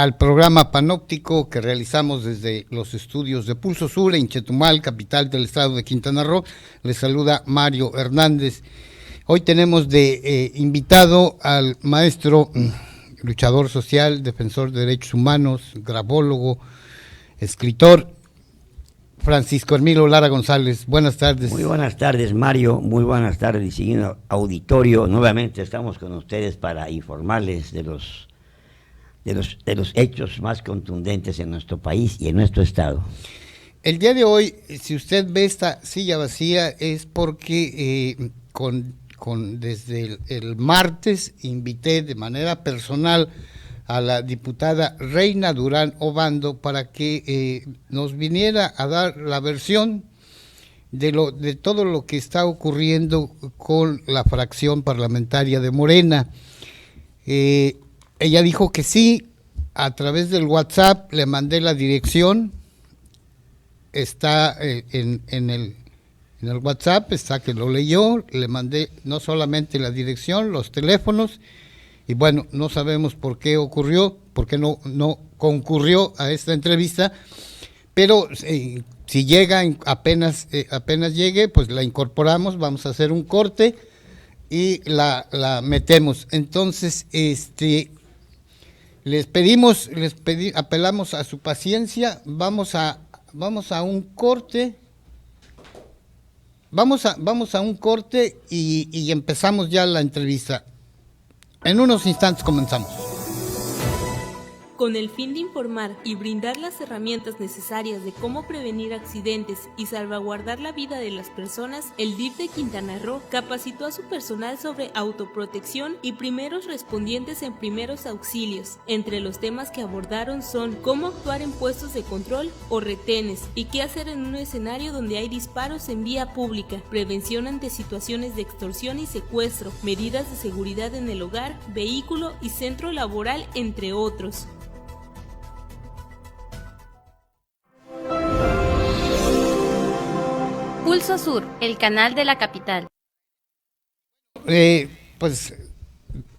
al programa Panóptico que realizamos desde los estudios de Pulso Sur en Chetumal, capital del estado de Quintana Roo. Les saluda Mario Hernández. Hoy tenemos de invitado al maestro, luchador social, defensor de derechos humanos, grafólogo, escritor, Francisco Hermilo Lara González. Buenas tardes. Muy buenas tardes, Mario. Muy buenas tardes, distinguido auditorio. Nuevamente estamos con ustedes para informarles de los hechos más contundentes en nuestro país y en nuestro estado. El día de hoy, si usted ve esta silla vacía, es porque desde el martes invité de manera personal a la diputada Reina Durán Obando para que nos viniera a dar la versión de todo lo que está ocurriendo con la fracción parlamentaria de Morena. Ella dijo que sí. A través del WhatsApp le mandé la dirección, está en el WhatsApp, está que lo leyó, le mandé no solamente la dirección, los teléfonos, y bueno, no sabemos por qué ocurrió, por qué no concurrió a esta entrevista, pero si llega, apenas llegue, pues la incorporamos, vamos a hacer un corte y la metemos. Entonces, apelamos a su paciencia, vamos a un corte, vamos a un corte y empezamos ya la entrevista. En unos instantes comenzamos. Con el fin de informar y brindar las herramientas necesarias de cómo prevenir accidentes y salvaguardar la vida de las personas, el DIF de Quintana Roo capacitó a su personal sobre autoprotección y primeros respondientes en primeros auxilios. Entre los temas que abordaron son cómo actuar en puestos de control o retenes y qué hacer en un escenario donde hay disparos en vía pública, prevención ante situaciones de extorsión y secuestro, medidas de seguridad en el hogar, vehículo y centro laboral, entre otros. Pulso Sur, el canal de la capital. Pues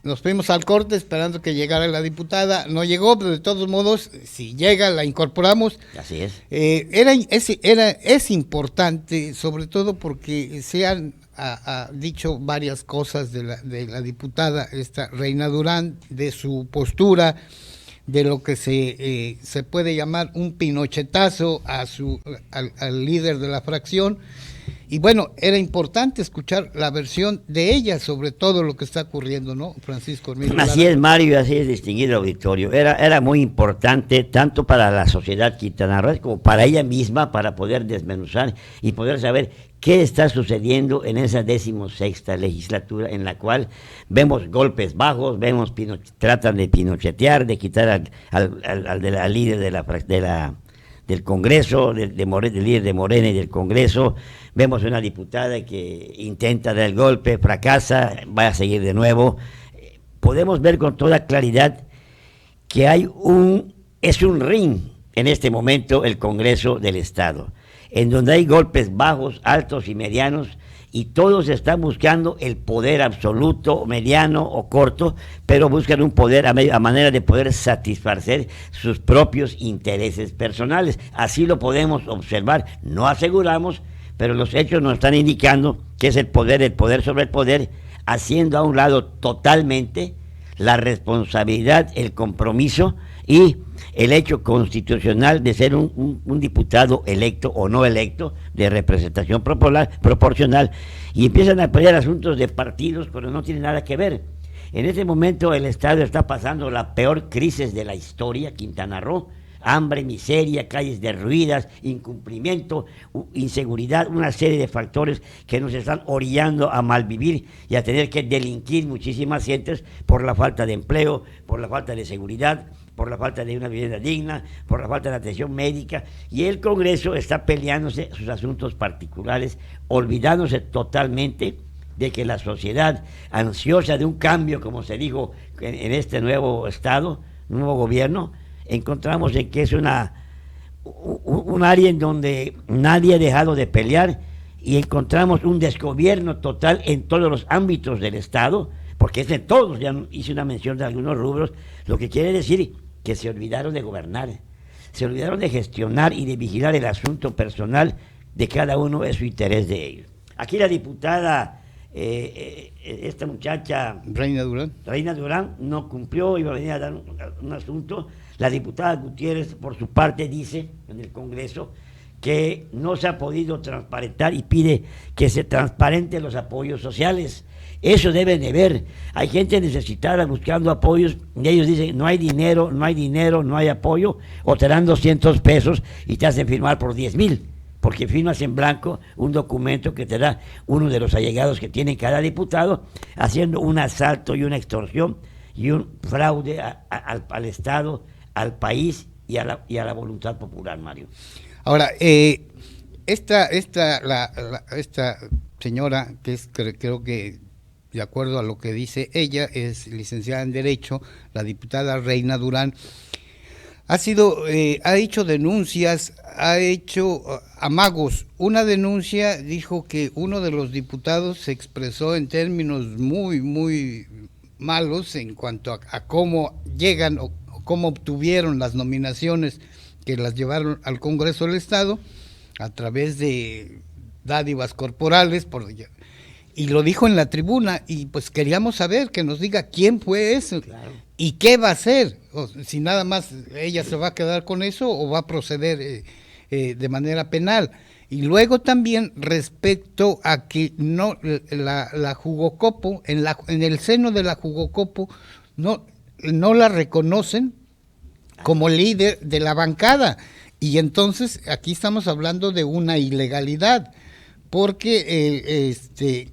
nos fuimos al corte esperando que llegara la diputada. No llegó, pero de todos modos, si llega, la incorporamos. Así es. Es importante, sobre todo porque se han dicho varias cosas de la diputada esta Reina Durán, de su postura, de lo que se puede llamar un pinochetazo al líder de la fracción. Y bueno, era importante escuchar la versión de ella sobre todo lo que está ocurriendo, ¿no, Francisco Hermilo? Así es, Mario, así es, distinguido auditorio. Era muy importante tanto para la sociedad quintanarroense como para ella misma, para poder desmenuzar y poder saber qué está sucediendo en esa 16ª legislatura, en la cual vemos golpes bajos, tratan de pinochetear, de quitar al líder del Congreso, del líder de Morena y del Congreso. Vemos una diputada que intenta dar el golpe, fracasa, va a seguir de nuevo. Podemos ver con toda claridad que es un ring en este momento el Congreso del Estado, en donde hay golpes bajos, altos y medianos, y todos están buscando el poder absoluto, mediano o corto, pero buscan un poder a manera de poder satisfacer sus propios intereses personales. Así lo podemos observar, no aseguramos, pero los hechos nos están indicando que es el poder sobre el poder, haciendo a un lado totalmente la responsabilidad, el compromiso y el hecho constitucional de ser un diputado electo o no electo de representación proporcional, y empiezan a apoyar asuntos de partidos cuando no tienen nada que ver. En este momento el Estado está pasando la peor crisis de la historia, Quintana Roo: hambre, miseria, calles derruidas, incumplimiento, inseguridad, una serie de factores que nos están orillando a malvivir y a tener que delinquir muchísimas gentes por la falta de empleo, por la falta de seguridad, por la falta de una vivienda digna, por la falta de atención médica, y el Congreso está peleándose sus asuntos particulares, olvidándose totalmente de que la sociedad, ansiosa de un cambio, como se dijo en este nuevo Estado, nuevo gobierno, encontramos en que es un área en donde nadie ha dejado de pelear, y encontramos un desgobierno total en todos los ámbitos del Estado, porque es de todos. Ya hice una mención de algunos rubros, lo que quiere decir que se olvidaron de gobernar, se olvidaron de gestionar y de vigilar el asunto personal de cada uno en su interés de ellos. Aquí la diputada, esta muchacha Reina Durán no cumplió, iba a venir a dar un asunto. La diputada Gutiérrez, por su parte, dice en el Congreso que no se ha podido transparentar y pide que se transparenten los apoyos sociales. Eso deben de ver. Hay gente necesitada buscando apoyos y ellos dicen, no hay dinero, no hay apoyo, o te dan 200 pesos y te hacen firmar por 10,000, porque firmas en blanco un documento que te da uno de los allegados que tiene cada diputado, haciendo un asalto y una extorsión y un fraude al Estado, al país y a la voluntad popular, Mario. Ahora, esta señora, que es, creo que de acuerdo a lo que dice ella, es licenciada en Derecho, la diputada Reina Durán, ha hecho denuncias, ha hecho amagos. Una denuncia dijo que uno de los diputados se expresó en términos muy, muy malos en cuanto a cómo llegan o cómo obtuvieron las nominaciones que las llevaron al Congreso del Estado a través de dádivas corporales, y lo dijo en la tribuna, y pues queríamos saber que nos diga quién fue eso, claro, y qué va a hacer, o si nada más ella se va a quedar con eso o va a proceder de manera penal. Y luego también respecto a que no la Jugocopo, en el seno de la Jugocopo no la reconocen como líder de la bancada, y entonces aquí estamos hablando de una ilegalidad, porque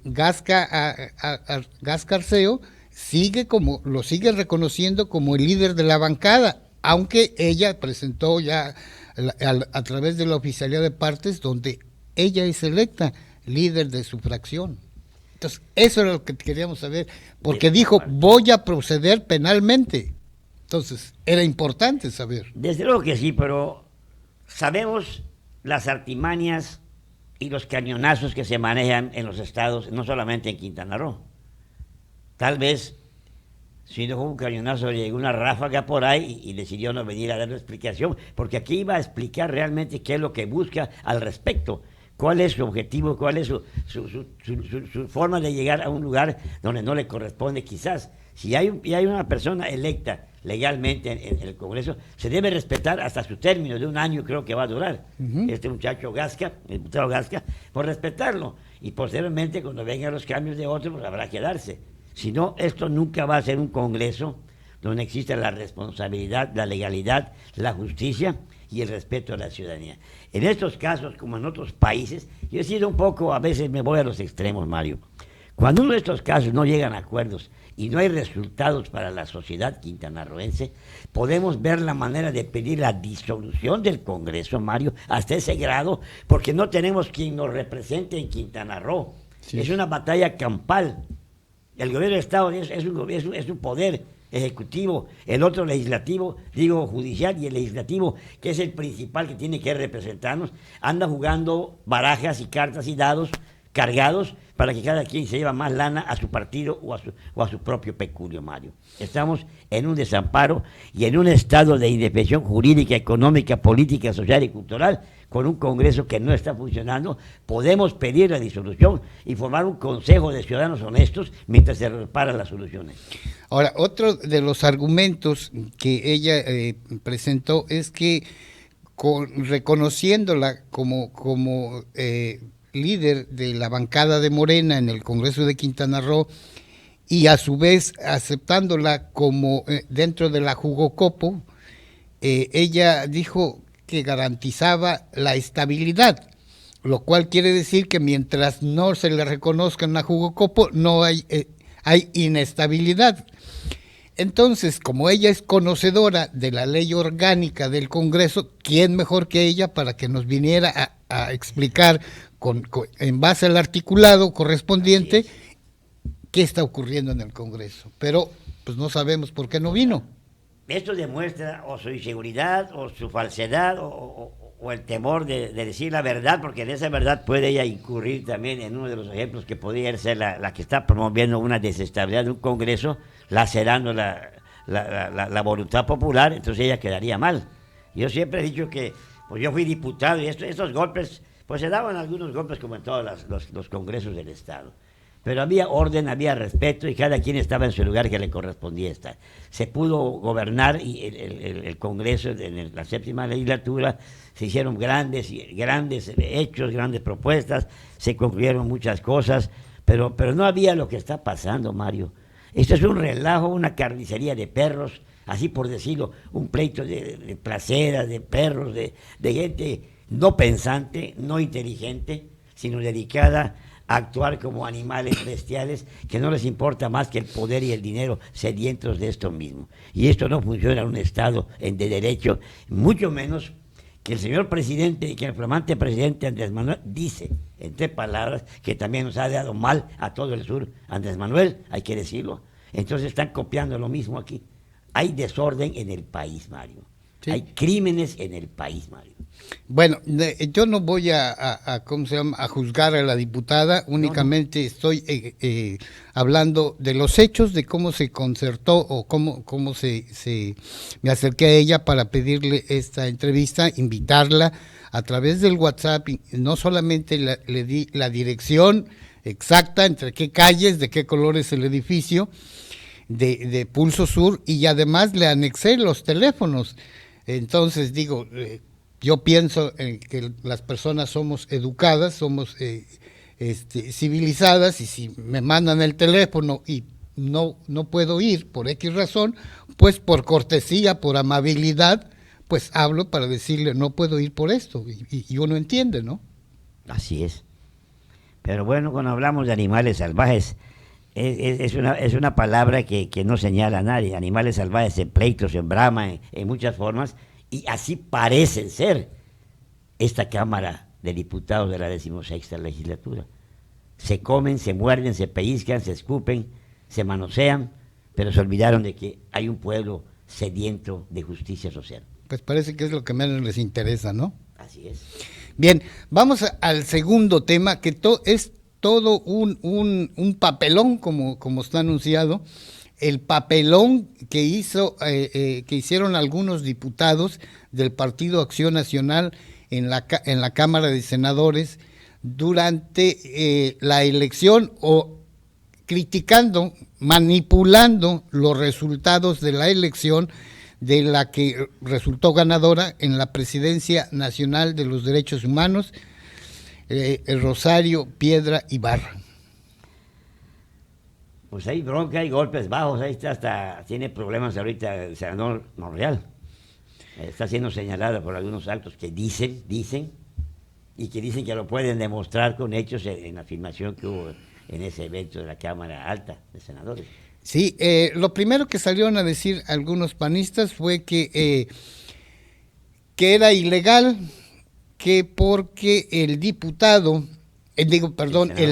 Gasca Arceo lo sigue reconociendo como el líder de la bancada, aunque ella presentó ya a través de la oficialía de partes, donde ella es electa líder de su fracción. Entonces, eso era lo que queríamos saber, porque dijo, voy a proceder penalmente. Entonces, era importante saber. Desde luego que sí, pero sabemos las artimañas y los cañonazos que se manejan en los estados, no solamente en Quintana Roo. Tal vez, si no fue un cañonazo, llegó una ráfaga por ahí y decidió no venir a dar una explicación, porque aquí iba a explicar realmente qué es lo que busca al respecto, cuál es su objetivo, cuál es su forma de llegar a un lugar donde no le corresponde quizás. Si hay una persona electa legalmente en el Congreso, se debe respetar hasta su término de 1 año, creo que va a durar. Este muchacho Gasca, el diputado Gasca, por respetarlo. Y posteriormente, cuando vengan los cambios de otro, pues habrá que darse. Si no, esto nunca va a ser un Congreso donde exista la responsabilidad, la legalidad, la justicia y el respeto a la ciudadanía. En estos casos, como en otros países, yo he sido un poco, a veces me voy a los extremos, Mario. Cuando uno de estos casos no llegan a acuerdos y no hay resultados para la sociedad quintanarroense, podemos ver la manera de pedir la disolución del Congreso, Mario, hasta ese grado, porque no tenemos quien nos represente en Quintana Roo. Sí. Es una batalla campal. El gobierno del Estado es un poder ejecutivo, el otro legislativo, digo judicial, y el legislativo, que es el principal que tiene que representarnos, anda jugando barajas y cartas y dados cargados para que cada quien se lleve más lana a su partido o a su propio peculio, Mario. Estamos en un desamparo y en un estado de indefensión jurídica, económica, política, social y cultural, con un Congreso que no está funcionando. Podemos pedir la disolución y formar un consejo de ciudadanos honestos mientras se reparan las soluciones. Ahora, otro de los argumentos que ella presentó es que reconociéndola como líder de la bancada de Morena en el Congreso de Quintana Roo y a su vez aceptándola como dentro de la Jugocopo, ella dijo que garantizaba la estabilidad, lo cual quiere decir que mientras no se le reconozca en la Jugocopo no hay inestabilidad. Entonces, como ella es conocedora de la ley orgánica del Congreso, ¿quién mejor que ella para que nos viniera a explicar en base al articulado correspondiente qué está ocurriendo en el Congreso? Pero pues no sabemos por qué no vino. Esto demuestra o su inseguridad o su falsedad o el temor de decir la verdad, porque en esa verdad puede ella incurrir también en uno de los ejemplos que podría ser la que está promoviendo una desestabilidad de un Congreso, lacerando la voluntad popular, entonces ella quedaría mal. Yo siempre he dicho que, pues yo fui diputado y estos golpes, pues se daban algunos golpes como en todos los congresos del Estado. Pero había orden, había respeto y cada quien estaba en su lugar que le correspondía estar. Se pudo gobernar y el Congreso en la séptima legislatura se hicieron grandes hechos, grandes propuestas, se concluyeron muchas cosas, pero no había lo que está pasando, Mario. Esto es un relajo, una carnicería de perros, así por decirlo, un pleito de placeras, de perros, de gente no pensante, no inteligente, sino dedicada a actuar como animales bestiales que no les importa más que el poder y el dinero, sedientos de esto mismo. Y esto no funciona en un Estado de derecho, mucho menos que el señor presidente, que el flamante presidente Andrés Manuel dice, entre palabras, que también nos ha dado mal a todo el sur. Andrés Manuel, hay que decirlo. Entonces están copiando lo mismo aquí. Hay desorden en el país, Mario. Sí. Hay crímenes en el país, Mario. Bueno, yo no voy ¿cómo se llama?, a juzgar a la diputada, únicamente estoy hablando de los hechos, de cómo se concertó o cómo me acerqué a ella para pedirle esta entrevista, invitarla a través del WhatsApp. No solamente le di la dirección exacta, entre qué calles, de qué color es el edificio de Pulso Sur, y además le anexé los teléfonos. Entonces digo, yo pienso que las personas somos educadas, somos civilizadas, y si me mandan el teléfono y no puedo ir por X razón, pues por cortesía, por amabilidad, pues hablo para decirle no puedo ir por esto, y uno entiende, ¿no? Así es. Pero bueno, cuando hablamos de animales salvajes, es una palabra que no señala a nadie. Animales salvajes en pleitos, en brama, en muchas formas, y así parecen ser esta Cámara de Diputados de la 16ª legislatura. Se comen, se muerden, se pellizcan, se escupen, se manosean, pero se olvidaron de que hay un pueblo sediento de justicia social. Pues parece que es lo que menos les interesa, ¿no? Así es. Bien, vamos al segundo tema, que es todo un papelón, como está anunciado, el papelón que hicieron algunos diputados del Partido Acción Nacional en la Cámara de Senadores durante la elección, o criticando, manipulando los resultados de la elección de la que resultó ganadora en la Presidencia Nacional de los Derechos Humanos, el Rosario Piedra Ibarra. Pues hay bronca, hay golpes bajos, ahí está, hasta tiene problemas ahorita el senador Monreal. Está siendo señalada por algunos actos que dicen, y que dicen que lo pueden demostrar con hechos en la filmación que hubo en ese evento de la Cámara Alta de Senadores. Sí, lo primero que salieron a decir algunos panistas fue que era ilegal, que porque el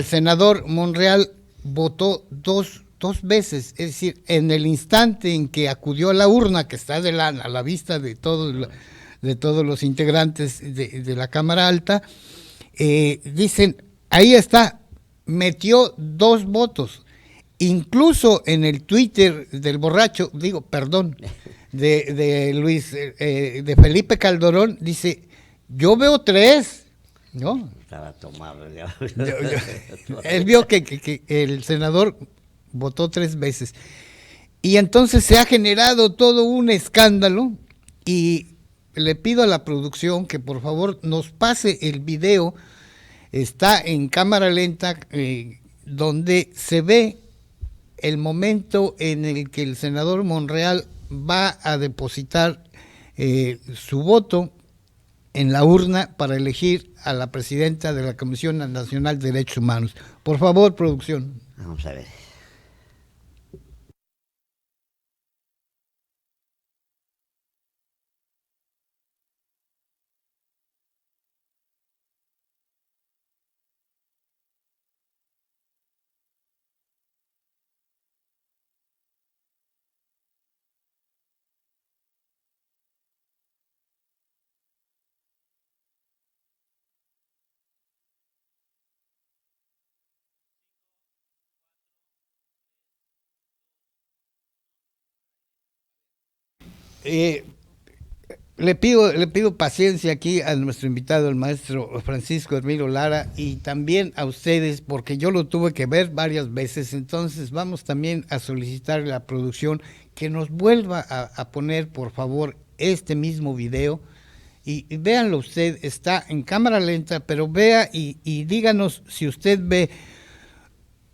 senador Monreal votó dos veces, es decir, en el instante en que acudió a la urna, que está a la vista de todos los integrantes de la Cámara Alta, dicen, ahí está, metió 2 votos. Incluso en el Twitter del borracho, de Luis, de Felipe Calderón, dice, yo veo 3, ¿no? Estaba tomado. Él vio que el senador votó 3 veces. Y entonces se ha generado todo un escándalo, y le pido a la producción que por favor nos pase el video. Está en cámara lenta, donde se ve el momento en el que el senador Monreal va a depositar su voto en la urna para elegir a la presidenta de la Comisión Nacional de Derechos Humanos. Por favor, producción. Vamos a ver. Le pido paciencia aquí a nuestro invitado, el maestro Francisco Hermilo Lara, y también a ustedes, porque yo lo tuve que ver varias veces. Entonces vamos también a solicitar a la producción que nos vuelva a poner, por favor, este mismo video. Y véanlo usted, está en cámara lenta, pero vea y díganos si usted ve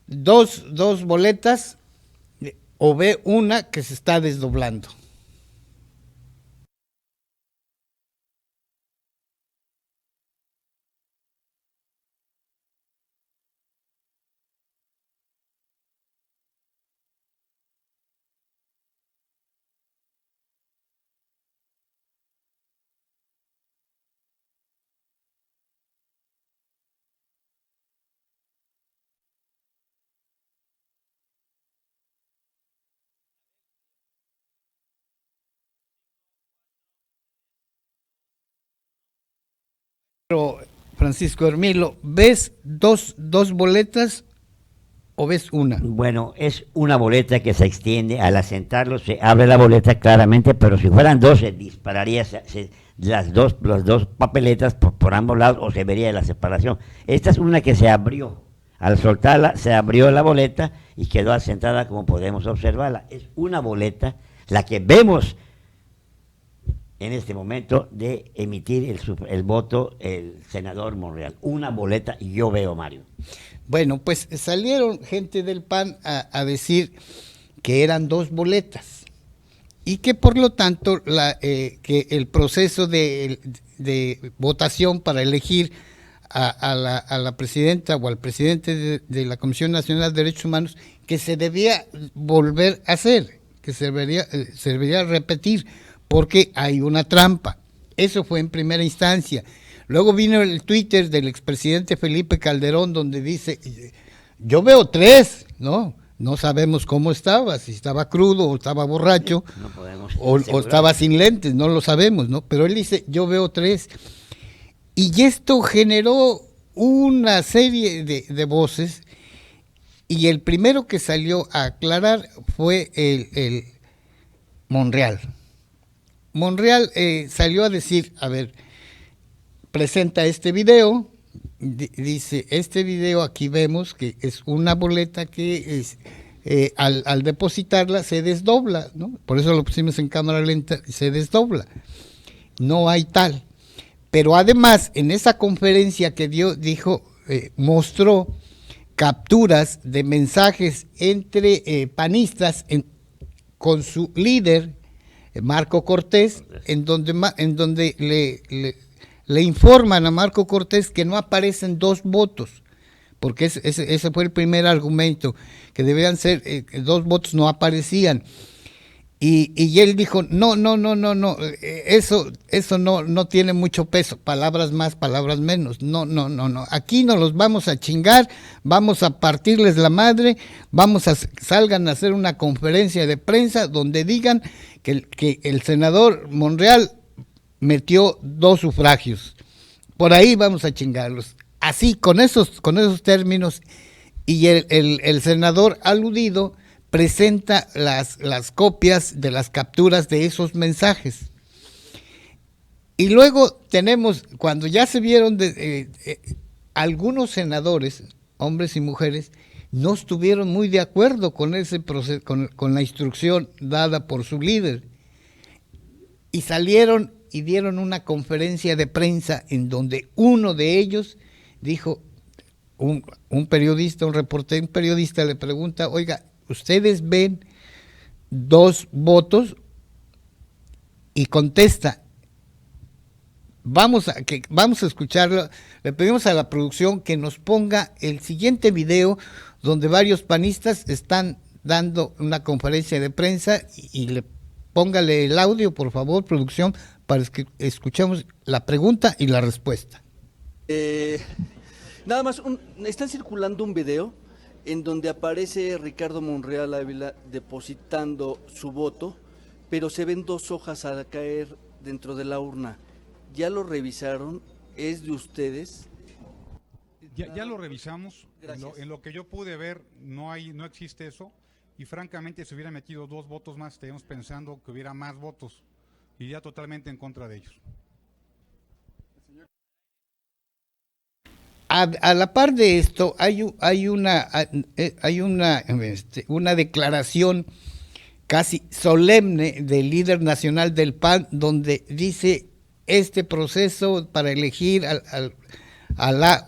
dos boletas o ve una que se está desdoblando. Pero, Francisco Hermilo, ¿ves dos boletas o ves una? Bueno, es una boleta que se extiende, al asentarlo se abre la boleta claramente, pero si fueran dos se dispararía las dos papeletas por ambos lados o se vería la separación. Esta es una que se abrió, al soltarla se abrió la boleta y quedó asentada como podemos observarla. Es una boleta, la que vemos en este momento de emitir el voto el senador Monreal. Una boleta y yo veo, Mario. Bueno, pues salieron gente del PAN a decir que eran dos boletas y que por lo tanto que el proceso de votación para elegir a la presidenta o al presidente de la Comisión Nacional de Derechos Humanos, que se debía volver a hacer, que se debería repetir, porque hay una trampa. Eso fue en primera instancia. Luego vino el Twitter del expresidente Felipe Calderón, donde dice, yo veo tres, ¿no? No sabemos cómo estaba, si estaba crudo o estaba borracho, No podemos o estaba sin lentes, no lo sabemos, ¿no? Pero él dice, yo veo tres. Y esto generó una serie de voces, y el primero que salió a aclarar fue el Monreal. Monreal salió a decir, a ver, presenta este video, dice, este video aquí vemos que es una boleta que es, al depositarla se desdobla, ¿no? Por eso lo pusimos en cámara lenta, se desdobla, no hay tal. Pero además, en esa conferencia que dijo, mostró capturas de mensajes entre panistas con su líder, Marco Cortés, en donde le informan a Marco Cortés que no aparecen dos votos, porque ese fue el primer argumento, que debían ser dos votos, no aparecían. Y él dijo, no, eso no tiene mucho peso, palabras más, palabras menos, no, aquí no los vamos a chingar, vamos a partirles la madre, salgan a hacer una conferencia de prensa donde digan que el senador Monreal metió dos sufragios, por ahí vamos a chingarlos, así, con esos términos, y el senador aludido presenta las copias de las capturas de esos mensajes. Y luego tenemos, cuando ya se vieron algunos senadores, hombres y mujeres, no estuvieron muy de acuerdo con ese proceso, con la instrucción dada por su líder, y salieron y dieron una conferencia de prensa en donde uno de ellos dijo, un periodista le pregunta, oiga, ¿ustedes ven dos votos? Y contesta, vamos a escucharlo. Le pedimos a la producción que nos ponga el siguiente video donde varios panistas están dando una conferencia de prensa, y póngale el audio, por favor, producción, para que escuchemos la pregunta y la respuesta. Nada más, están circulando un video en donde aparece Ricardo Monreal Ávila depositando su voto, pero se ven dos hojas al caer dentro de la urna. ¿Ya lo revisaron? ¿Es de ustedes? Ya lo revisamos. Gracias. En lo que yo pude ver, no existe eso. Y francamente, si hubiera metido dos votos más, estaríamos pensando que hubiera más votos. iría totalmente en contra de ellos. A la par de esto, hay una declaración casi solemne del líder nacional del PAN, donde dice este proceso para elegir a la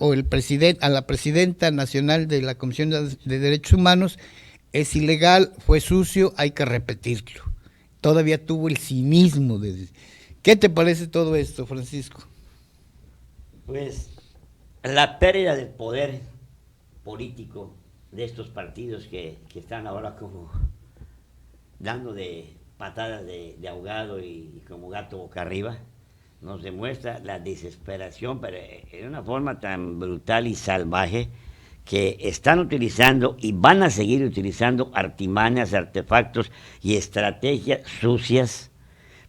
presidenta nacional de la Comisión de Derechos Humanos es ilegal, fue sucio, hay que repetirlo. Todavía tuvo el cinismo de... ¿Qué te parece todo esto, Francisco? Pues la pérdida del poder político de estos partidos que están ahora como dando de patadas de ahogado y como gato boca arriba, nos demuestra la desesperación, pero en una forma tan brutal y salvaje, que están utilizando y van a seguir utilizando artimañas, artefactos y estrategias sucias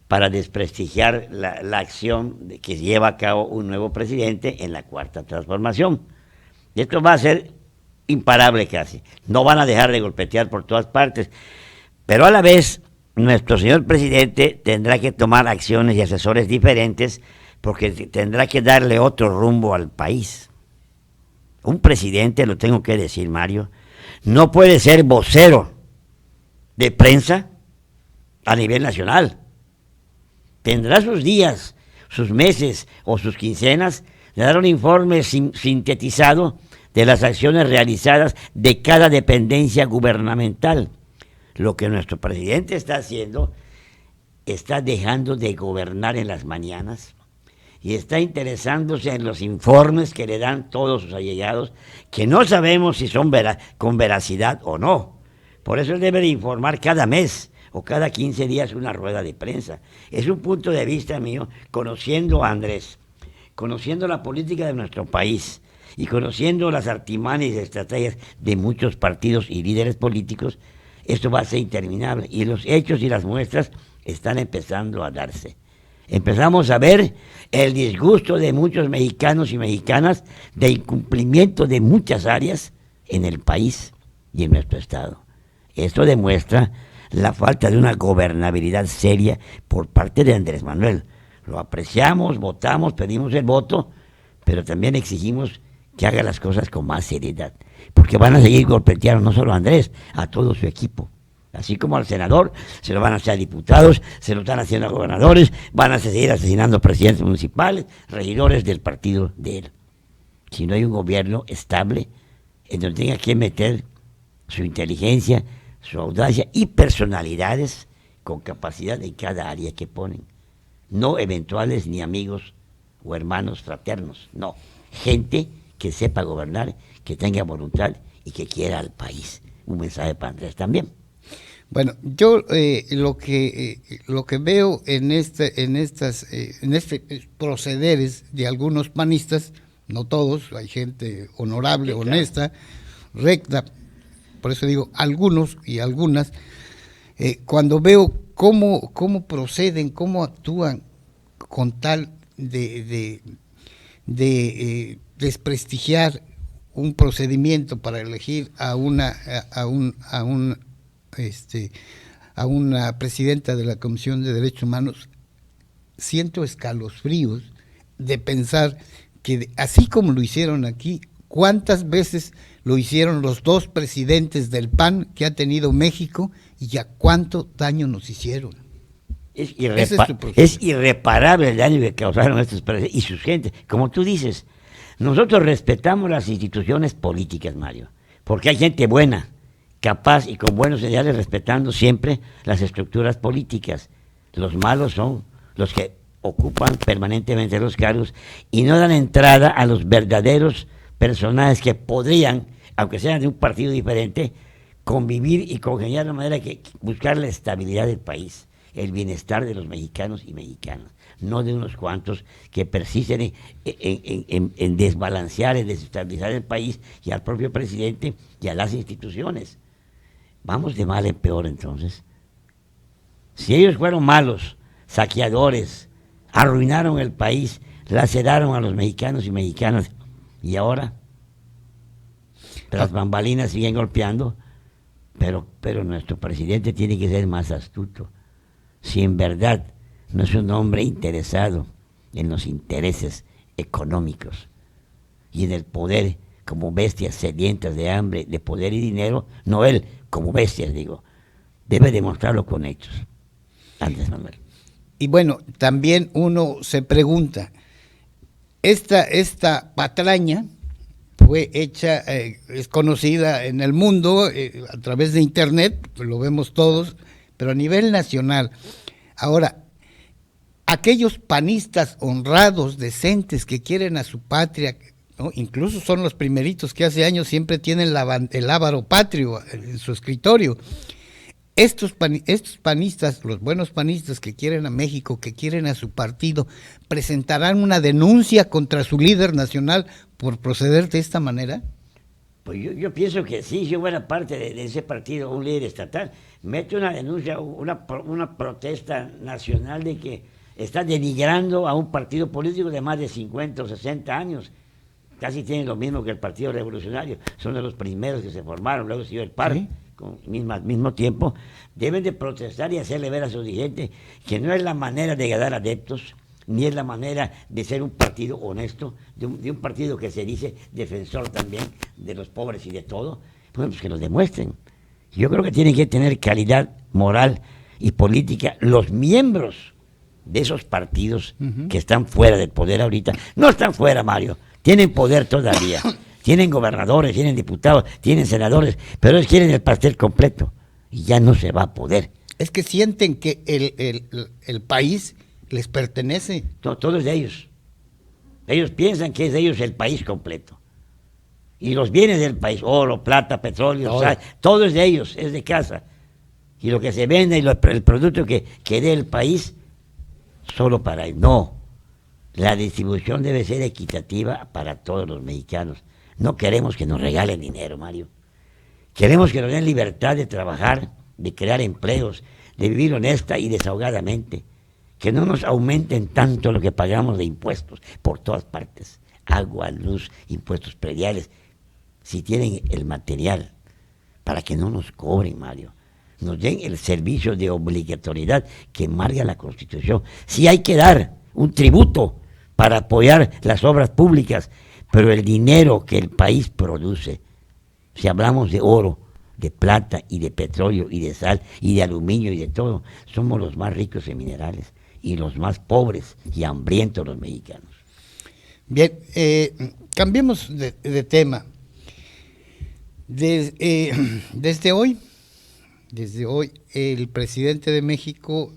para desprestigiar la acción que lleva a cabo un nuevo presidente en la Cuarta Transformación. Y esto va a ser imparable casi. No van a dejar de golpetear por todas partes. Pero a la vez, nuestro señor presidente tendrá que tomar acciones y asesores diferentes porque tendrá que darle otro rumbo al país. Un presidente, lo tengo que decir, Mario, no puede ser vocero de prensa a nivel nacional. Tendrá sus días, sus meses o sus quincenas de dar un informe sintetizado de las acciones realizadas de cada dependencia gubernamental. Lo que nuestro presidente está haciendo, está dejando de gobernar en las mañanas y está interesándose en los informes que le dan todos sus allegados, que no sabemos si son con veracidad o no. Por eso él debe de informar cada mes o cada 15 días una rueda de prensa. Es un punto de vista mío, conociendo a Andrés, conociendo la política de nuestro país y conociendo las artimañas y estrategias de muchos partidos y líderes políticos, esto va a ser interminable. Y los hechos y las muestras están empezando a darse. Empezamos a ver el disgusto de muchos mexicanos y mexicanas de incumplimiento de muchas áreas en el país y en nuestro estado. Esto demuestra la falta de una gobernabilidad seria por parte de Andrés Manuel. Lo apreciamos, votamos, pedimos el voto, pero también exigimos que haga las cosas con más seriedad, porque van a seguir golpeteando no solo a Andrés, a todo su equipo. Así como al senador, se lo van a hacer a diputados, se lo están haciendo a gobernadores, van a seguir asesinando presidentes municipales, regidores del partido de él. Si no hay un gobierno estable, en donde tenga que meter su inteligencia, su audacia y personalidades con capacidad en cada área que ponen. No eventuales ni amigos o hermanos fraternos, no. Gente que sepa gobernar, que tenga voluntad y que quiera al país. Un mensaje para Andrés también. Bueno, yo lo que veo en este procederes de algunos panistas, no todos, hay gente honorable, sí, honesta, recta, por eso digo algunos y algunas, cuando veo cómo proceden, cómo actúan con tal de desprestigiar un procedimiento para elegir a una presidenta de la Comisión de Derechos Humanos, siento escalofríos de pensar que así como lo hicieron aquí, ¿cuántas veces lo hicieron los dos presidentes del PAN que ha tenido México y a cuánto daño nos hicieron? Es irreparable el daño que causaron estos presidentes y sus gentes. Como tú dices, nosotros respetamos las instituciones políticas, Mario, porque hay gente buena, capaz y con buenos ideales, respetando siempre las estructuras políticas. Los malos son los que ocupan permanentemente los cargos y no dan entrada a los verdaderos personajes que podrían, aunque sean de un partido diferente, convivir y congeniar de manera que buscar la estabilidad del país, el bienestar de los mexicanos y mexicanas, no de unos cuantos que persisten en desbalancear, en desestabilizar el país y al propio presidente y a las instituciones. Vamos de mal en peor entonces. Si ellos fueron malos, saqueadores, arruinaron el país, laceraron a los mexicanos y mexicanas, y ahora las bambalinas siguen golpeando, pero nuestro presidente tiene que ser más astuto. Si en verdad no es un hombre interesado en los intereses económicos y en el poder como bestias sedientas de hambre, de poder y dinero, no él como bestias, digo, debe demostrarlo con hechos, Andrés Manuel. Y bueno, también uno se pregunta, esta patraña fue hecha, es conocida en el mundo a través de internet, lo vemos todos, pero a nivel nacional. Ahora, aquellos panistas honrados, decentes, que quieren a su patria, ¿no? Incluso son los primeritos que hace años siempre tienen el lábaro patrio en su escritorio. Estos panistas, los buenos panistas que quieren a México, que quieren a su partido, presentarán una denuncia contra su líder nacional por proceder de esta manera. Pues yo pienso que sí, si yo fuera parte de ese partido, un líder estatal, mete una denuncia, una protesta nacional de que está denigrando a un partido político de más de 50 o 60 años. Casi tienen lo mismo que el Partido Revolucionario, son de los primeros que se formaron, luego siguió el PAR, ¿sí? Al mismo tiempo, deben de protestar y hacerle ver a sus dirigentes que no es la manera de ganar adeptos, ni es la manera de ser un partido honesto, de un partido que se dice defensor también de los pobres y de todo, bueno, pues que lo demuestren. Yo creo que tienen que tener calidad moral y política los miembros de esos partidos que están fuera del poder ahorita. No están fuera, Mario, tienen poder todavía. Tienen gobernadores, tienen diputados, tienen senadores, pero ellos quieren el pastel completo y ya no se va a poder. Es que sienten que el país les pertenece. Todo es de ellos. Ellos piensan que es de ellos el país completo. Y los bienes del país, oro, plata, petróleo, sal, todo es de ellos, es de casa. Y lo que se vende y el producto que dé el país, solo para él. No, la distribución debe ser equitativa para todos los mexicanos. No queremos que nos regalen dinero, Mario. Queremos que nos den libertad de trabajar, de crear empleos, de vivir honesta y desahogadamente. Que no nos aumenten tanto lo que pagamos de impuestos por todas partes. Agua, luz, impuestos prediales. Si tienen el material, para que no nos cobren, Mario. Nos den el servicio de obligatoriedad que marca la Constitución. Sí hay que dar un tributo para apoyar las obras públicas, pero el dinero que el país produce, si hablamos de oro, de plata y de petróleo y de sal y de aluminio y de todo, somos los más ricos en minerales y los más pobres y hambrientos los mexicanos. Bien, cambiemos de tema. Desde hoy, el presidente de México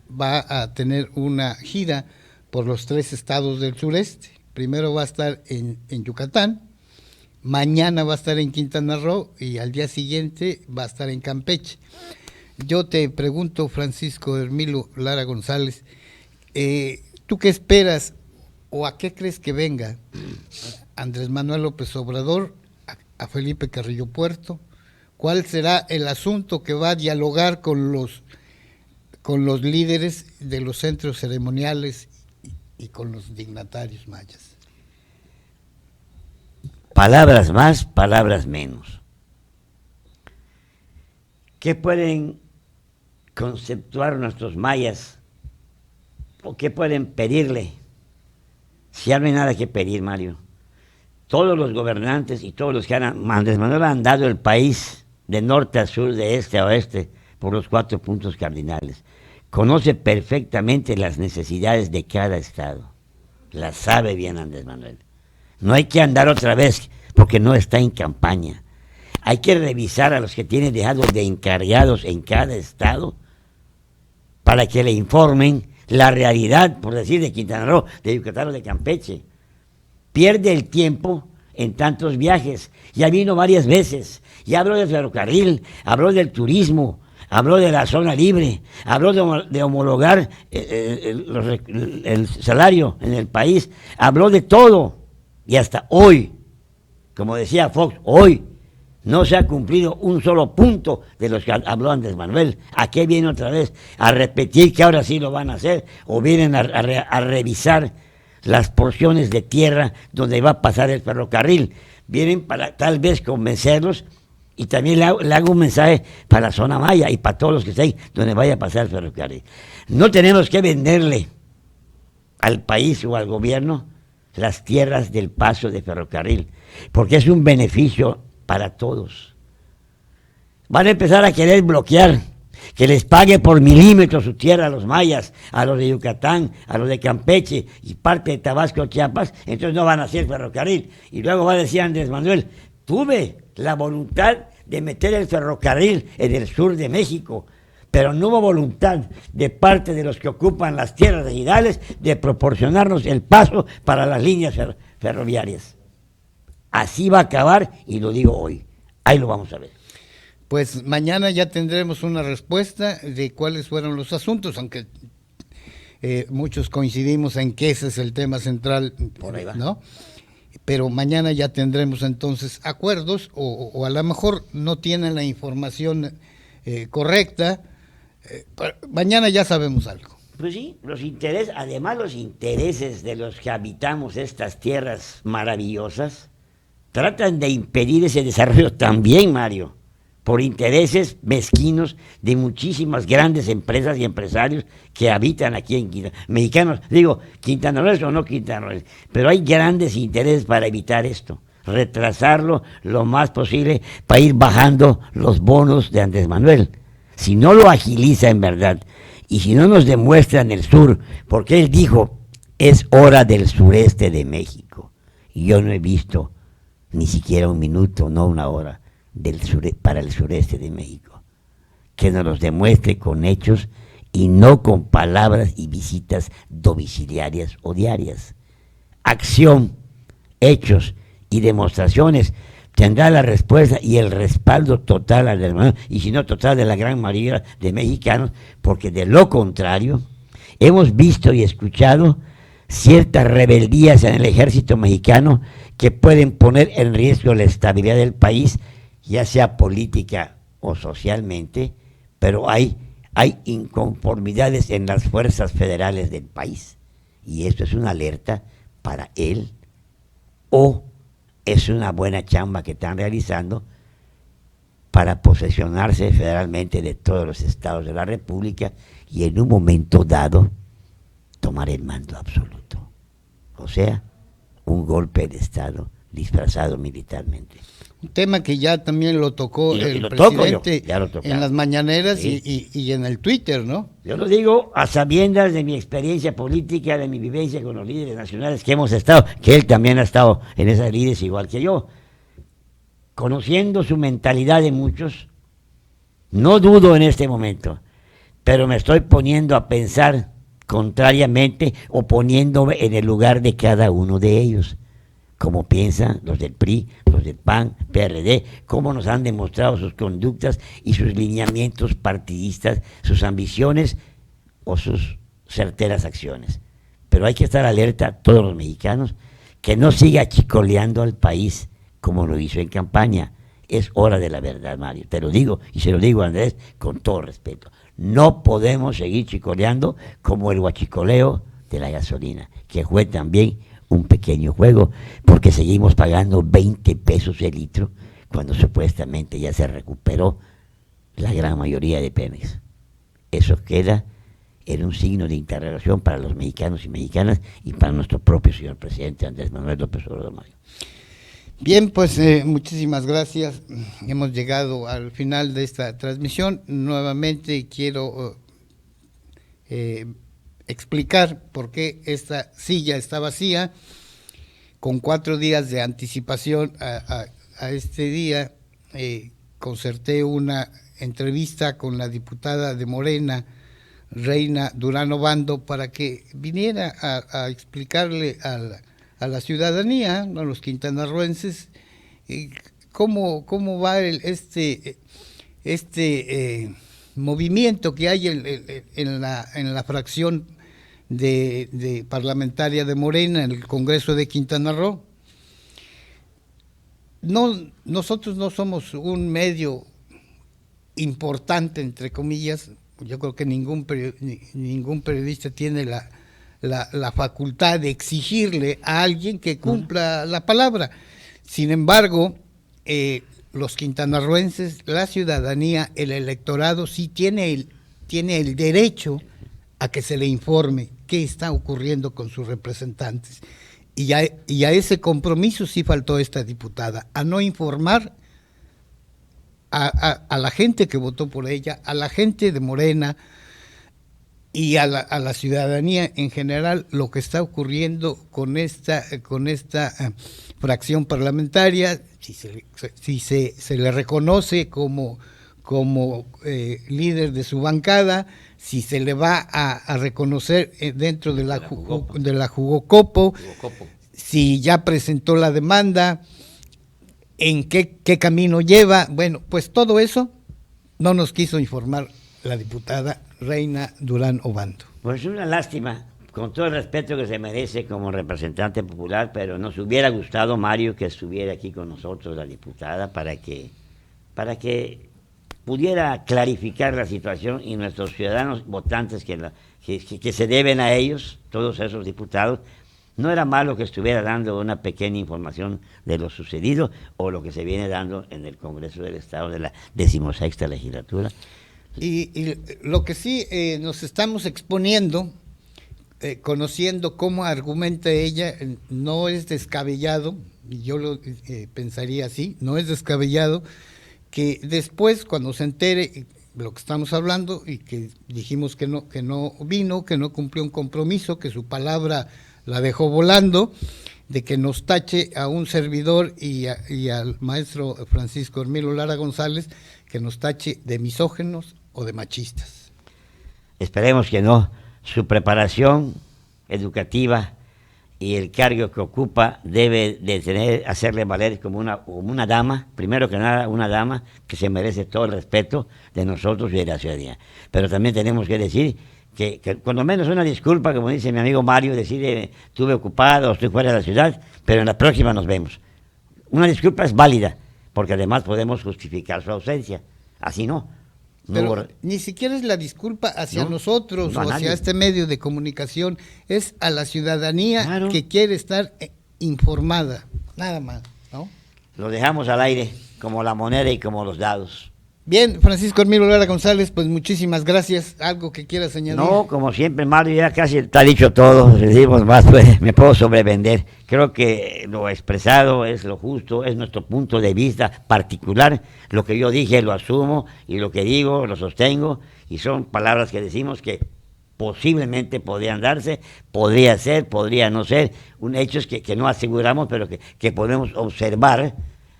va a tener una gira por los 3 estados del sureste. Primero va a estar en Yucatán, mañana va a estar en Quintana Roo y al día siguiente va a estar en Campeche. Yo te pregunto, Francisco Hermilo Lara González, ¿tú qué esperas o a qué crees que venga Andrés Manuel López Obrador, a Felipe Carrillo Puerto? ¿Cuál será el asunto que va a dialogar con los líderes de los centros ceremoniales y con los dignatarios mayas? Palabras más, palabras menos. ¿Qué pueden conceptuar nuestros mayas? ¿O qué pueden pedirle? Si ya no hay nada que pedir, Mario. Todos los gobernantes y todos los que Andrés Manuel han dado el país de norte a sur, de este a oeste, por los 4 puntos cardinales. Conoce perfectamente las necesidades de cada estado. Las sabe bien Andrés Manuel. No hay que andar otra vez porque no está en campaña. Hay que revisar a los que tienen dejados de encargados en cada estado para que le informen la realidad, por decir, de Quintana Roo, de Yucatán o de Campeche. Pierde el tiempo en tantos viajes. Ya vino varias veces. Ya habló del ferrocarril, habló del turismo, habló de la zona libre, habló de homologar el salario en el país, habló de todo. Y hasta hoy, como decía Fox, hoy no se ha cumplido un solo punto de los que habló Andrés Manuel. ¿A qué viene otra vez? ¿A repetir que ahora sí lo van a hacer? ¿O vienen a revisar las porciones de tierra donde va a pasar el ferrocarril? Vienen para tal vez convencerlos Y también le hago un mensaje para la zona maya y para todos los que estén donde vaya a pasar el ferrocarril. No tenemos que venderle al país o al gobierno las tierras del paso de ferrocarril, porque es un beneficio para todos. Van a empezar a querer bloquear, que les pague por milímetros su tierra a los mayas, a los de Yucatán, a los de Campeche y parte de Tabasco, Chiapas, entonces no van a hacer ferrocarril. Y luego va a decir Andrés Manuel, tuve la voluntad de meter el ferrocarril en el sur de México, pero no hubo voluntad de parte de los que ocupan las tierras ejidales de proporcionarnos el paso para las líneas ferroviarias. Así va a acabar, y lo digo hoy. Ahí lo vamos a ver. Pues mañana ya tendremos una respuesta de cuáles fueron los asuntos, aunque muchos coincidimos en que ese es el tema central, Por ahí va. ¿no? Pero mañana ya tendremos entonces acuerdos, o a lo mejor no tienen la información correcta. Mañana ya sabemos algo. Pues sí, además los intereses de los que habitamos estas tierras maravillosas tratan de impedir ese desarrollo también, Mario, por intereses mezquinos de muchísimas grandes empresas y empresarios que habitan aquí en Quintana Roo. Mexicanos, digo, quintanarroenses o no quintanarroenses, pero hay grandes intereses para evitar esto, retrasarlo lo más posible para ir bajando los bonos de Andrés Manuel. Si no lo agiliza en verdad, y si no nos demuestra en el sur, porque él dijo, es hora del sureste de México, y yo no he visto ni siquiera un minuto, no una hora, para el sureste de México. Que nos los demuestre con hechos y no con palabras y visitas domiciliarias o diarias. Acción, hechos y demostraciones tendrá la respuesta y el respaldo total al hermano, y si no total, de la gran mayoría de mexicanos, porque de lo contrario, hemos visto y escuchado ciertas rebeldías en el ejército mexicano que pueden poner en riesgo la estabilidad del país, ya sea política o socialmente, pero hay inconformidades en las fuerzas federales del país, y esto es una alerta para él, o es una buena chamba que están realizando para posesionarse federalmente de todos los estados de la República y en un momento dado tomar el mando absoluto. O sea, un golpe de Estado disfrazado militarmente. Un tema que ya también lo tocó el lo toco presidente yo, ya lo tocaba. en las mañaneras, Sí. y en el Twitter, ¿no? Yo lo digo a sabiendas de mi experiencia política, de mi vivencia con los líderes nacionales que hemos estado, que él también ha estado en esas líderes igual que yo. Conociendo su mentalidad de muchos, no dudo en este momento, pero me estoy poniendo a pensar contrariamente o poniéndome en el lugar de cada uno de ellos. Como piensan los del PRI, los del PAN, PRD, cómo nos han demostrado sus conductas y sus lineamientos partidistas, sus ambiciones o sus certeras acciones. Pero hay que estar alerta, todos los mexicanos, que no siga chicoleando al país como lo hizo en campaña. Es hora de la verdad, Mario. Te lo digo, y se lo digo a Andrés con todo respeto. No podemos seguir chicoleando como el huachicoleo de la gasolina, que fue también un pequeño juego, porque seguimos pagando 20 pesos el litro, cuando supuestamente ya se recuperó la gran mayoría de Pemex. Eso queda en un signo de interrogación para los mexicanos y mexicanas y para nuestro propio señor presidente Andrés Manuel López Obrador. Bien, pues muchísimas gracias. Hemos llegado al final de esta transmisión. Nuevamente quiero explicar por qué esta silla está vacía. Con 4 días de anticipación a este día, concerté una entrevista con la diputada de Morena, Reina Durán Obando, para que viniera a explicarle a la ciudadanía, a los quintanarroenses, cómo va este movimiento que hay en la fracción de parlamentaria de Morena en el Congreso de Quintana Roo. Nosotros no somos un medio importante, entre comillas. Yo creo que ningún periodista tiene la facultad de exigirle a alguien que cumpla la palabra. Sin embargo, los quintanarroenses, la ciudadanía, el electorado, sí tiene el derecho a que se le informe qué está ocurriendo con sus representantes. Y a ese compromiso sí faltó esta diputada, a no informar a la gente que votó por ella, a la gente de Morena y a la ciudadanía en general, lo que está ocurriendo con esta fracción parlamentaria, si se le reconoce como líder de su bancada, si se le va a reconocer dentro de la Jugocopo, si ya presentó la demanda, en qué camino lleva. Bueno, pues todo eso no nos quiso informar la diputada Reina Durán Obando. Pues una lástima, con todo el respeto que se merece como representante popular, pero nos hubiera gustado, Mario, que estuviera aquí con nosotros la diputada para que pudiera clarificar la situación y nuestros ciudadanos votantes que se deben a ellos, todos esos diputados. No era malo que estuviera dando una pequeña información de lo sucedido o lo que se viene dando en el Congreso del Estado de la 16ª legislatura. Y lo que sí nos estamos exponiendo, conociendo cómo argumenta ella, no es descabellado, y yo lo pensaría así, no es descabellado que después, cuando se entere lo que estamos hablando y que dijimos que no vino, que no cumplió un compromiso, que su palabra la dejó volando, de que nos tache a un servidor y al maestro Francisco Hermilo Lara González, que nos tache de misógenos o de machistas. Esperemos que no. Su preparación educativa y el cargo que ocupa debe de hacerle valer como una dama, primero que nada una dama que se merece todo el respeto de nosotros y de la ciudadanía. Pero también tenemos que decir que cuando menos una disculpa, como dice mi amigo Mario, decir estuve ocupado, estoy fuera de la ciudad, pero en la próxima nos vemos. Una disculpa es válida, porque además podemos justificar su ausencia. Así no. Pero ni siquiera es la disculpa hacia nosotros o hacia este medio de comunicación, es a la ciudadanía que quiere estar informada, nada más, ¿no? Lo dejamos al aire, como la moneda y como los dados. Bien, Francisco Hermilo Lara González, pues muchísimas gracias. ¿Algo que quieras añadir? No, como siempre, Mario, ya casi está dicho todo. Decimos más, pues me puedo sobrevender. Creo que lo expresado es lo justo, es nuestro punto de vista particular. Lo que yo dije lo asumo y lo que digo lo sostengo. Y son palabras que decimos que posiblemente podrían darse, podría ser, podría no ser. Un hecho es que no aseguramos, pero que podemos observar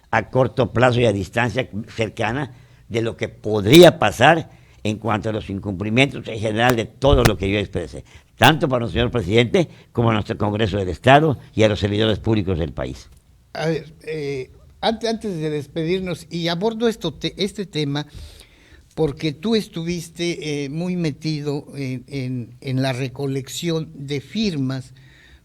a corto plazo y a distancia cercana de lo que podría pasar en cuanto a los incumplimientos en general de todo lo que yo expresé, tanto para nuestro señor presidente como a nuestro Congreso del Estado y a los servidores públicos del país. A ver, antes de despedirnos, y abordo este tema, porque tú estuviste muy metido en la recolección de firmas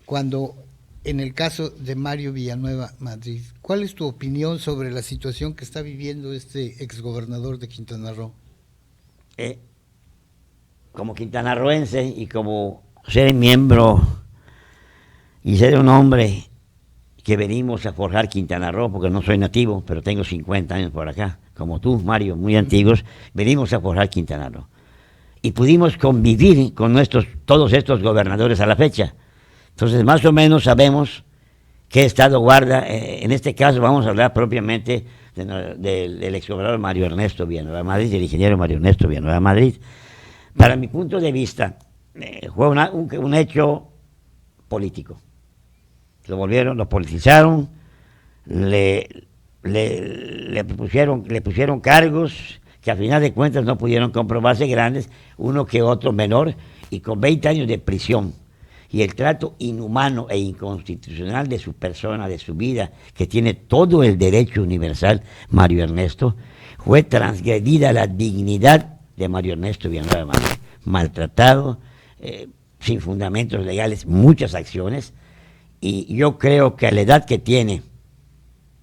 cuando, en el caso de Mario Villanueva Madrid. ¿Cuál es tu opinión sobre la situación que está viviendo este exgobernador de Quintana Roo? Como quintanarroense y como ser miembro y ser un hombre que venimos a forjar Quintana Roo, porque no soy nativo, pero tengo 50 años por acá, como tú, Mario, muy antiguos, venimos a forjar Quintana Roo. Y pudimos convivir con todos estos gobernadores a la fecha. Entonces, más o menos sabemos qué estado guarda. En este caso vamos a hablar propiamente del exgobernador Mario Ernesto Villanueva Madrid, del ingeniero Mario Ernesto Villanueva Madrid. Para mi punto de vista, fue un hecho político. Lo politizaron, le pusieron cargos que a final de cuentas no pudieron comprobarse grandes, uno que otro menor, y con 20 años de prisión. Y el trato inhumano e inconstitucional de su persona, de su vida, que tiene todo el derecho universal, Mario Ernesto, fue transgredida la dignidad de Mario Ernesto Villanueva Madrid, maltratado, sin fundamentos legales, muchas acciones, y yo creo que a la edad que tiene,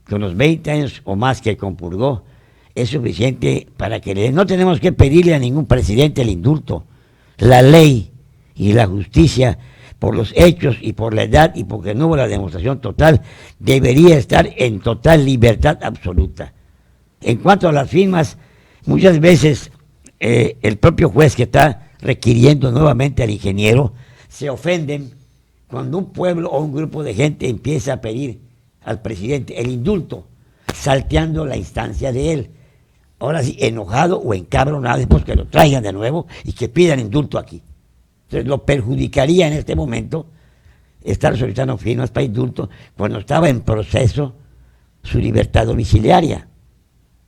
con los 20 años o más que compurgó, es suficiente para que no tenemos que pedirle a ningún presidente el indulto. La ley y la justicia, por los hechos y por la edad y porque no hubo la demostración total, debería estar en total libertad absoluta. En cuanto a las firmas, muchas veces el propio juez que está requiriendo nuevamente al ingeniero se ofenden cuando un pueblo o un grupo de gente empieza a pedir al presidente el indulto, salteando la instancia de él. Ahora sí, enojado o encabronado, después que lo traigan de nuevo y que pidan indulto aquí. Entonces lo perjudicaría en este momento estar solicitando firmas para indulto cuando estaba en proceso su libertad domiciliaria,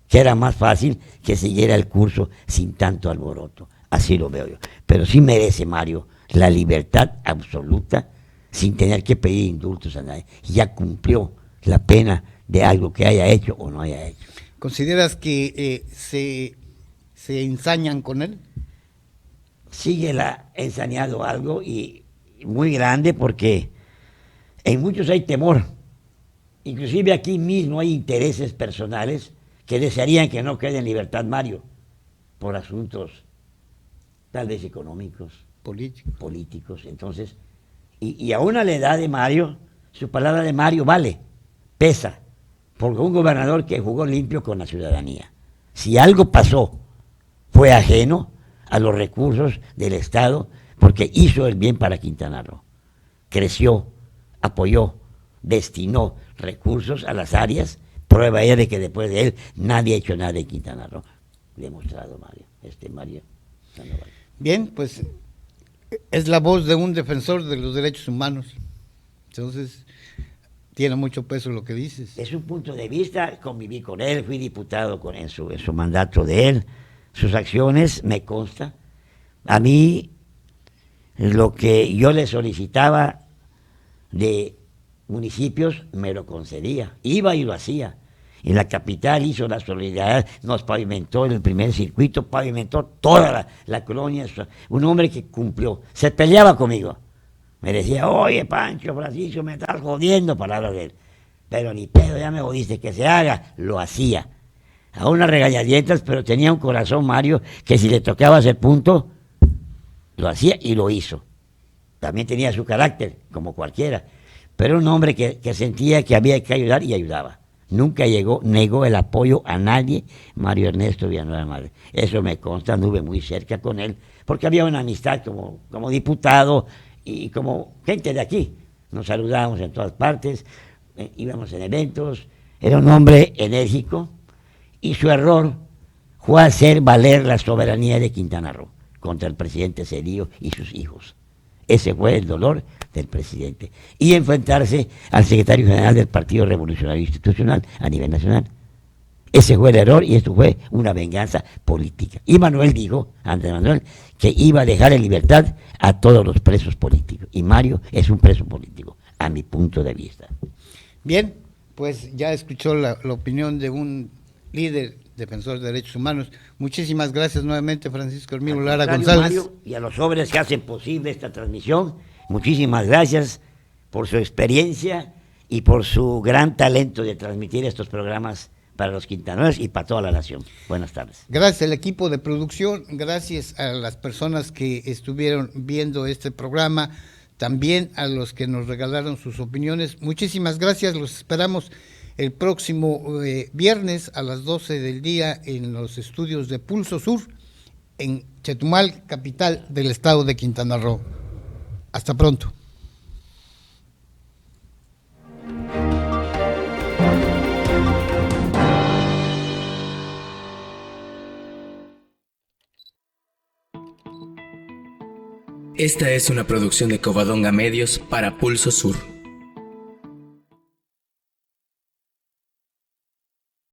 que era más fácil que siguiera el curso sin tanto alboroto. Así lo veo yo. Pero sí merece, Mario, la libertad absoluta sin tener que pedir indultos a nadie. Ya cumplió la pena de algo que haya hecho o no haya hecho. ¿Consideras que se ensañan con él? Sigue ensañado algo y muy grande, porque en muchos hay temor. Inclusive aquí mismo hay intereses personales que desearían que no quede en libertad Mario por asuntos tal vez económicos, políticos. Entonces, y aún a la edad de Mario, su palabra de Mario vale, pesa, porque un gobernador que jugó limpio con la ciudadanía. Si algo pasó, fue ajeno a los recursos del Estado, porque hizo el bien para Quintana Roo. Creció, apoyó, destinó recursos a las áreas. Prueba ella de que después de él nadie ha hecho nada en Quintana Roo. Demostrado Mario Sandoval. Bien, pues es la voz de un defensor de los derechos humanos. Entonces, tiene mucho peso lo que dices. Es un punto de vista, conviví con él, fui diputado en su mandato de él, sus acciones, me consta. A mí, lo que yo le solicitaba de municipios, me lo concedía, iba y lo hacía. En la capital hizo la solidaridad, nos pavimentó en el primer circuito, pavimentó toda la colonia, un hombre que cumplió, se peleaba conmigo. Me decía, oye Pancho, Francisco, me estás jodiendo, palabras de él. Pero ni pedo, ya me jodiste, que se haga, lo hacía. A unas regañadientas, pero tenía un corazón, Mario, que si le tocaba hacer punto, lo hacía y lo hizo. También tenía su carácter, como cualquiera, pero un hombre que sentía que había que ayudar y ayudaba. Nunca negó el apoyo a nadie, Mario Ernesto Villanueva Madre. Eso me consta, anduve muy cerca con él, porque había una amistad como diputado y como gente de aquí. Nos saludábamos en todas partes, íbamos en eventos. Era un hombre enérgico y su error fue hacer valer la soberanía de Quintana Roo contra el presidente Cedillo y sus hijos. Ese fue el dolor del presidente. Y enfrentarse al secretario general del Partido Revolucionario Institucional a nivel nacional. Ese fue el error y esto fue una venganza política. Y Manuel dijo, Andrés Manuel, que iba a dejar en libertad a todos los presos políticos. Y Mario es un preso político, a mi punto de vista. Bien, pues ya escuchó la opinión de un líder defensor de derechos humanos. Muchísimas gracias nuevamente, Francisco Hermilo Lara González. Mario, y a los jóvenes que hacen posible esta transmisión, muchísimas gracias por su experiencia y por su gran talento de transmitir estos programas para los quintaneros y para toda la nación. Buenas tardes. Gracias al equipo de producción, gracias a las personas que estuvieron viendo este programa, también a los que nos regalaron sus opiniones. Muchísimas gracias, los esperamos el próximo viernes a las 12 del día en los estudios de Pulso Sur, en Chetumal, capital del estado de Quintana Roo. Hasta pronto. Esta es una producción de Covadonga Medios para Pulso Sur.